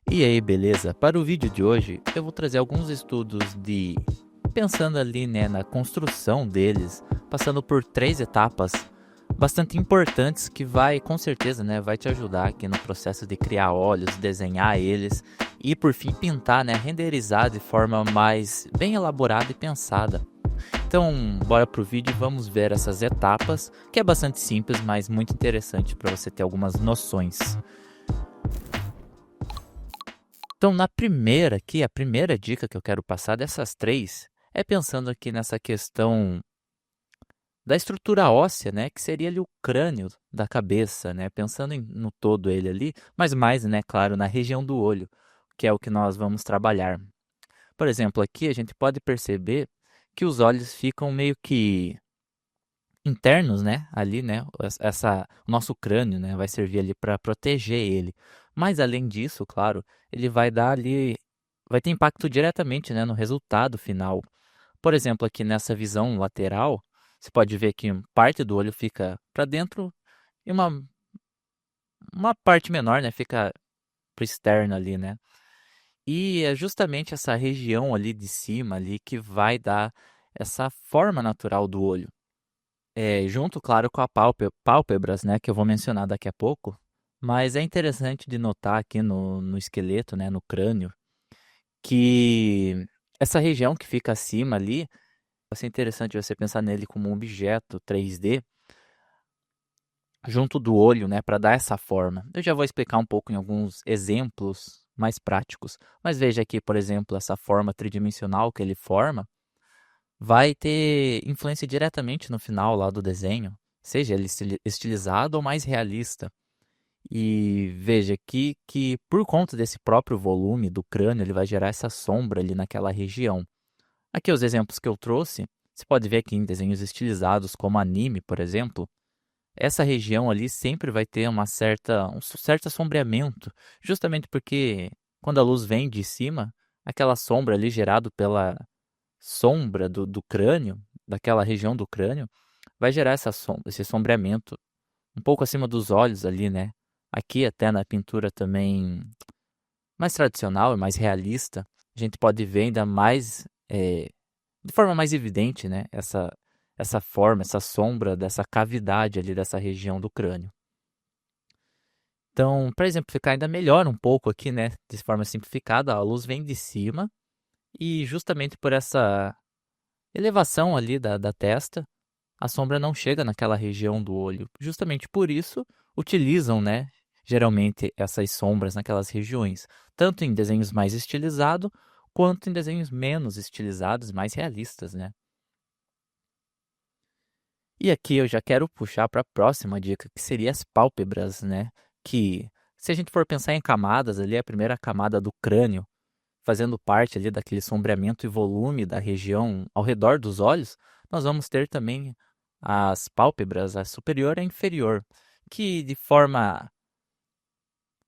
E aí, beleza? Para o vídeo de hoje, eu vou trazer alguns estudos pensando ali, né, na construção deles, passando por 3 etapas bastante importantes que vai, com certeza, né, vai te ajudar aqui no processo de criar olhos, desenhar eles e, por fim, pintar, né, renderizar de forma mais bem elaborada e pensada. Então, bora pro vídeo e vamos ver essas etapas, que é bastante simples, mas muito interessante para você ter algumas noções. Então, na primeira aqui, a primeira dica que eu quero passar dessas 3 é pensando aqui nessa questão da estrutura óssea, né, que seria ali o crânio da cabeça, né, pensando no todo ele ali, mas mais, né, claro, na região do olho, que é o que nós vamos trabalhar. Por exemplo, aqui a gente pode perceber que os olhos ficam meio que internos, né, ali, né, o nosso crânio, né, vai servir ali para proteger ele. Mas além disso, claro, ele vai dar ali, vai ter impacto diretamente, né, no resultado final. Por exemplo, aqui nessa visão lateral, você pode ver que parte do olho fica para dentro e uma parte menor, né, fica para externo ali, né. E é justamente essa região ali de cima ali que vai dar essa forma natural do olho. Junto, claro, com a pálpebras, né, que eu vou mencionar daqui a pouco, mas é interessante de notar aqui no esqueleto, né, no crânio, que essa região que fica acima ali, vai ser interessante você pensar nele como um objeto 3D junto do olho, né, para dar essa forma. Eu já vou explicar um pouco em alguns exemplos mais práticos, mas veja aqui, por exemplo, essa forma tridimensional que ele forma, vai ter influência diretamente no final lá do desenho, seja ele estilizado ou mais realista. E veja aqui que por conta desse próprio volume do crânio, ele vai gerar essa sombra ali naquela região. Aqui os exemplos que eu trouxe, você pode ver aqui em desenhos estilizados como anime, por exemplo, essa região ali sempre vai ter um certo assombreamento, justamente porque quando a luz vem de cima, aquela sombra ali gerado pela sombra do crânio, daquela região do crânio, vai gerar esse sombreamento um pouco acima dos olhos ali, né? Aqui até na pintura também mais tradicional e mais realista, a gente pode ver ainda mais, de forma mais evidente, né? Essa forma, essa sombra dessa cavidade ali dessa região do crânio. Então, para exemplificar ainda melhor um pouco aqui, né? De forma simplificada, a luz vem de cima e justamente por essa elevação ali da testa, a sombra não chega naquela região do olho. Justamente por isso, utilizam, né, geralmente essas sombras naquelas regiões, tanto em desenhos mais estilizados, quanto em desenhos menos estilizados, mais realistas, né? E aqui eu já quero puxar para a próxima dica, que seria as pálpebras, né? Que, se a gente for pensar em camadas ali, a primeira camada do crânio, fazendo parte ali daquele sombreamento e volume da região ao redor dos olhos, nós vamos ter também as pálpebras, a superior e a inferior, que de forma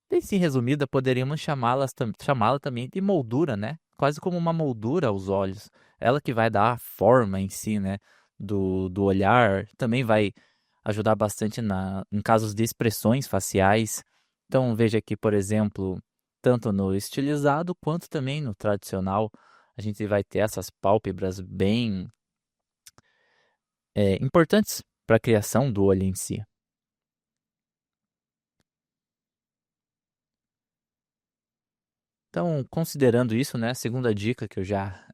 bem sim resumida poderíamos chamá-la também de moldura, né? Quase como uma moldura aos olhos. Ela que vai dar a forma em si, né? Do olhar, também vai ajudar bastante em casos de expressões faciais. Então veja aqui, por exemplo, tanto no estilizado quanto também no tradicional, a gente vai ter essas pálpebras bem importantes para a criação do olho em si. Então, considerando isso, né, a segunda dica que eu já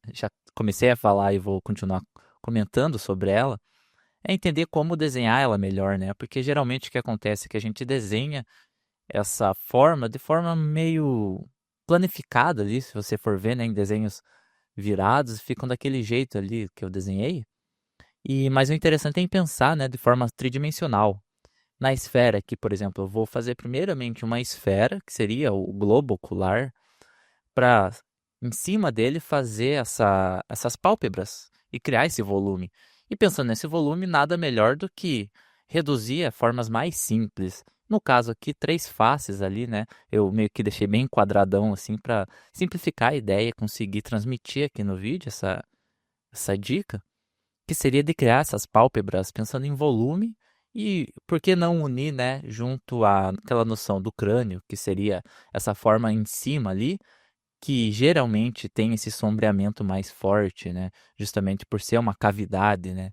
comecei a falar e vou continuar comentando sobre ela, é entender como desenhar ela melhor, né? Porque geralmente o que acontece é que a gente desenha essa forma de forma meio planificada ali, se você for ver, né, em desenhos virados, ficam daquele jeito ali que eu desenhei. Mas o interessante é em pensar, né, de forma tridimensional. Na esfera aqui, por exemplo, eu vou fazer primeiramente uma esfera, que seria o globo ocular, para em cima dele fazer essas pálpebras e criar esse volume. E pensando nesse volume, nada melhor do que reduzir a formas mais simples. No caso aqui, 3 faces ali, né? Eu meio que deixei bem quadradão assim para simplificar a ideia e conseguir transmitir aqui no vídeo essa dica, que seria de criar essas pálpebras pensando em volume E por que não unir, né, junto àquela noção do crânio, que seria essa forma em cima ali, que geralmente tem esse sombreamento mais forte, né, justamente por ser uma cavidade, né.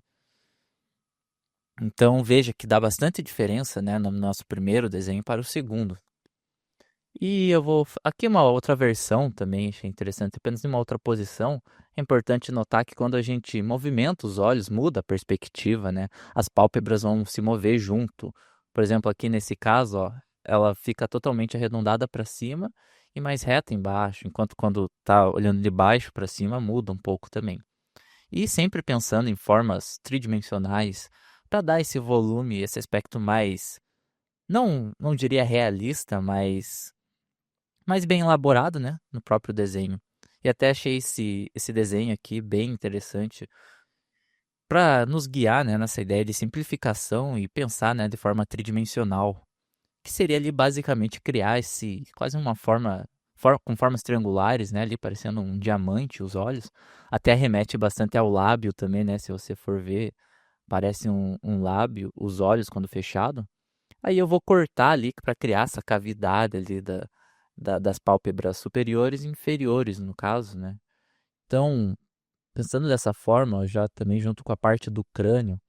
Então veja que dá bastante diferença, né, no nosso primeiro desenho para o segundo. E eu vou aqui uma outra versão também, achei interessante, apenas em uma outra posição, é importante notar que quando a gente movimenta os olhos, muda a perspectiva, né, as pálpebras vão se mover junto. Por exemplo, aqui nesse caso, ó, ela fica totalmente arredondada para cima e mais reta embaixo, enquanto quando tá olhando de baixo para cima, muda um pouco também. E sempre pensando em formas tridimensionais, para dar esse volume, esse aspecto mais, não diria realista, mas mais bem elaborado, né, no próprio desenho. E até achei esse desenho aqui bem interessante para nos guiar, né, nessa ideia de simplificação e pensar, né, de forma tridimensional, que seria ali basicamente criar esse quase uma forma com formas triangulares, né, ali parecendo um diamante os olhos, até remete bastante ao lábio também, né, se você for ver, parece um lábio, os olhos quando fechado. Aí eu vou cortar ali para criar essa cavidade ali das pálpebras superiores e inferiores, no caso, né? Então, pensando dessa forma, ó, já também junto com a parte do crânio,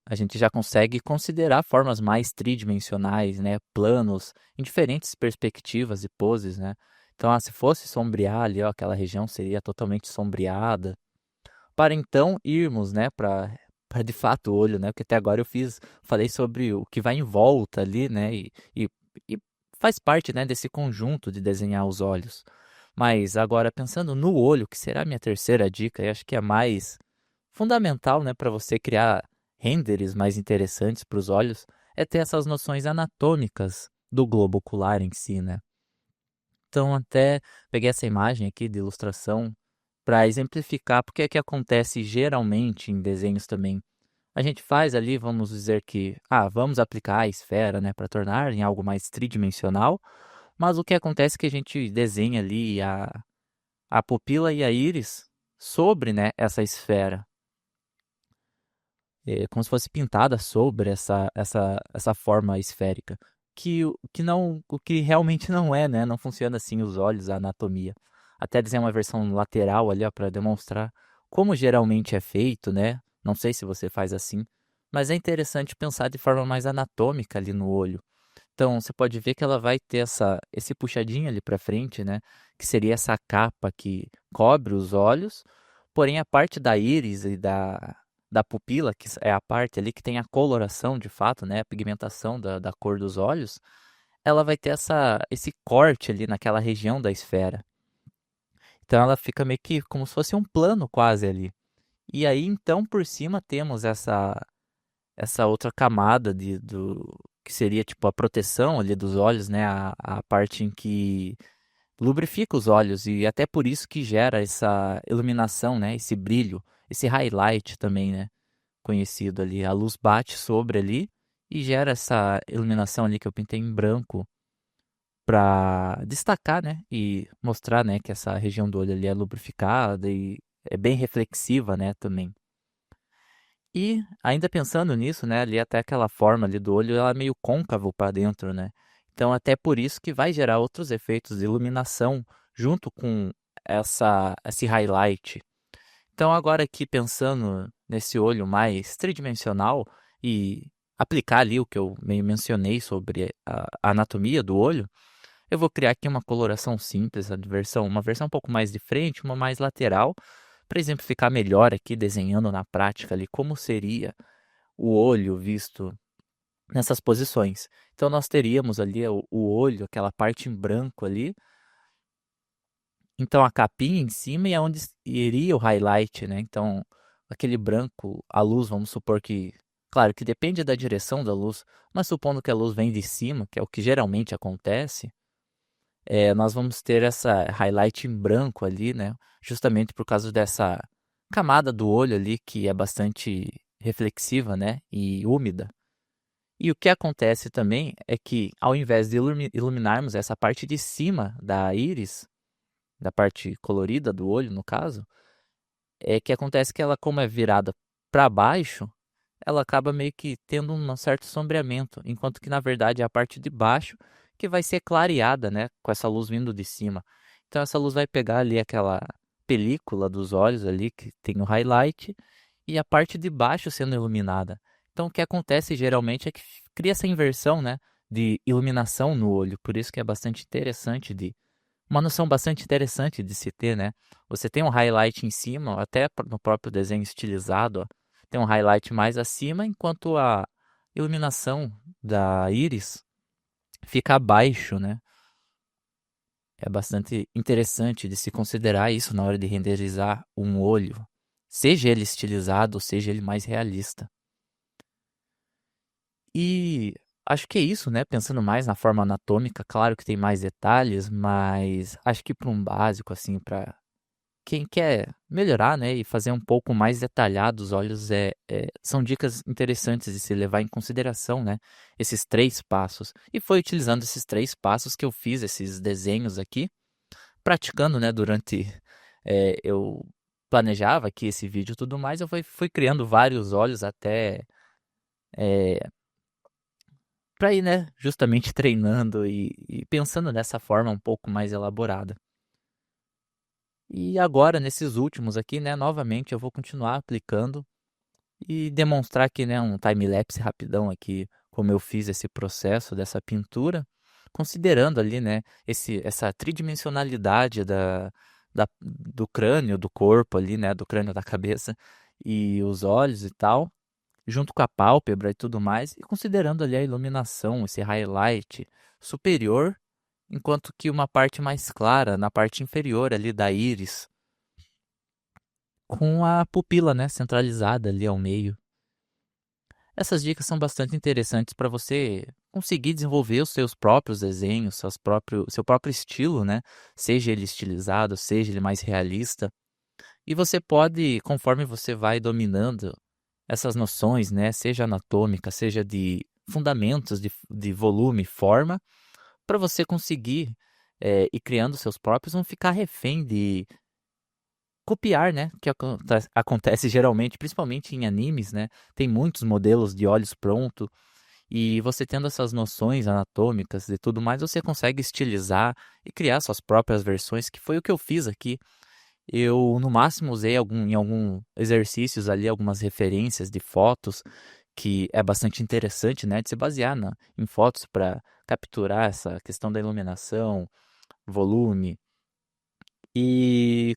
a gente já consegue considerar formas mais tridimensionais, né? Planos em diferentes perspectivas e poses, né? Então, se fosse sombrear ali, ó, aquela região seria totalmente sombreada, para então irmos, né, para de fato o olho, né? Porque até agora falei sobre o que vai em volta ali, né? E faz parte, né, desse conjunto de desenhar os olhos. Mas agora pensando no olho, que será a minha terceira dica, e acho que é mais fundamental, né, para você criar renders mais interessantes para os olhos, é ter essas noções anatômicas do globo ocular em si, né? Então até peguei essa imagem aqui de ilustração para exemplificar porque é que acontece geralmente em desenhos também. A gente faz ali, vamos dizer que, vamos aplicar a esfera, né, para tornar em algo mais tridimensional, mas o que acontece é que a gente desenha ali a pupila e a íris sobre, né, essa esfera, como se fosse pintada sobre essa forma esférica, o que realmente não é, né, não funciona assim os olhos, a anatomia. Até desenhar uma versão lateral ali, ó, para demonstrar como geralmente é feito, né? Não sei se você faz assim, mas é interessante pensar de forma mais anatômica ali no olho. Então, você pode ver que ela vai ter esse puxadinho ali para frente, né? Que seria essa capa que cobre os olhos, porém a parte da íris e da pupila, que é a parte ali que tem a coloração de fato, né? A pigmentação da cor dos olhos, ela vai ter esse corte ali naquela região da esfera. Então, ela fica meio que como se fosse um plano quase ali. E aí, então, por cima temos essa outra camada que seria tipo a proteção ali dos olhos, né? A parte em que lubrifica os olhos e até por isso que gera essa iluminação, né? Esse brilho, esse highlight também, né? Conhecido ali. A luz bate sobre ali e gera essa iluminação ali que eu pintei em branco para destacar, né? E mostrar, né? Que essa região do olho ali é lubrificada e é bem reflexiva, né? Também. E ainda pensando nisso, né, ali até aquela forma ali do olho, ela é meio côncavo para dentro, né? Então até por isso que vai gerar outros efeitos de iluminação junto com esse highlight. Então agora aqui pensando nesse olho mais tridimensional e aplicar ali o que eu meio mencionei sobre a anatomia do olho, eu vou criar aqui uma coloração simples, uma versão um pouco mais de frente, uma mais lateral, para exemplificar melhor aqui, desenhando na prática ali como seria o olho visto nessas posições. Então nós teríamos ali o olho, aquela parte em branco ali, então a capinha em cima e é onde iria o highlight, né? Então aquele branco, a luz, vamos supor que, claro que depende da direção da luz, mas supondo que a luz vem de cima, que é o que geralmente acontece, nós vamos ter essa highlight em branco ali, né? Justamente por causa dessa camada do olho ali que é bastante reflexiva, né? E úmida. E o que acontece também é que, ao invés de iluminarmos essa parte de cima da íris, da parte colorida do olho, no caso, é que acontece que ela, como é virada para baixo, ela acaba meio que tendo um certo sombreamento, enquanto que na verdade é a parte de baixo que vai ser clareada, né, com essa luz vindo de cima. Então essa luz vai pegar ali aquela película dos olhos ali que tem o highlight e a parte de baixo sendo iluminada. Então o que acontece geralmente é que cria essa inversão, né, de iluminação no olho. Por isso que é bastante interessante de uma noção bastante interessante de se ter, né? Você tem um highlight em cima, até no próprio desenho estilizado, ó, tem um highlight mais acima, enquanto a iluminação da íris fica abaixo, né? É bastante interessante de se considerar isso na hora de renderizar um olho, seja ele estilizado ou seja ele mais realista. E acho que é isso, né? Pensando mais na forma anatômica, claro que tem mais detalhes, mas acho que para um básico, assim, para quem quer melhorar, né, e fazer um pouco mais detalhado os olhos, são dicas interessantes de se levar em consideração, né? Esses 3 passos. E foi utilizando esses 3 passos que eu fiz esses desenhos aqui, praticando, né, durante eu planejava aqui esse vídeo e tudo mais, eu fui criando vários olhos até para ir, né, justamente treinando e pensando dessa forma um pouco mais elaborada. E agora, nesses últimos aqui, né, novamente eu vou continuar aplicando e demonstrar aqui, né, um time-lapse rapidão aqui, como eu fiz esse processo dessa pintura, considerando ali, né, essa tridimensionalidade do crânio, do corpo ali, né, do crânio da cabeça e os olhos e tal, junto com a pálpebra e tudo mais, e considerando ali a iluminação, esse highlight superior, enquanto que uma parte mais clara, na parte inferior ali da íris, com a pupila, né, centralizada ali ao meio. Essas dicas são bastante interessantes para você conseguir desenvolver os seus próprios desenhos, seu próprio estilo, né? Seja ele estilizado, seja ele mais realista. E você pode, conforme você vai dominando essas noções, né? Seja anatômica, seja de fundamentos de volume, forma, para você conseguir ir criando seus próprios, não ficar refém de copiar, né, que acontece geralmente, principalmente em animes, né, tem muitos modelos de olhos pronto, e você tendo essas noções anatômicas e tudo mais, você consegue estilizar e criar suas próprias versões, que foi o que eu fiz aqui. Eu, no máximo, usei em algum exercícios ali, algumas referências de fotos, que é bastante interessante, né, de se basear em fotos para capturar essa questão da iluminação, volume, e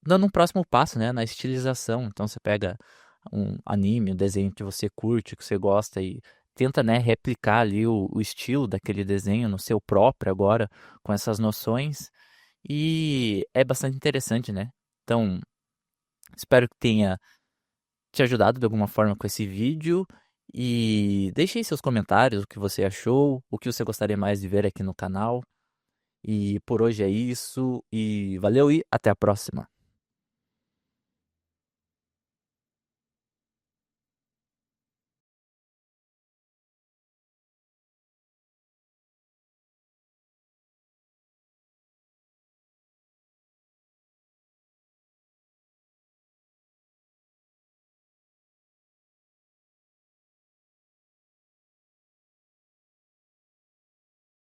dando um próximo passo, né, na estilização. Então você pega um anime, um desenho que você curte, que você gosta e tenta, né, replicar ali o estilo daquele desenho no seu próprio agora, com essas noções. E é bastante interessante, né? Então, espero que tenha te ajudado de alguma forma com esse vídeo. E deixe aí seus comentários, o que você achou, o que você gostaria mais de ver aqui no canal. E por hoje é isso. E valeu e até a próxima.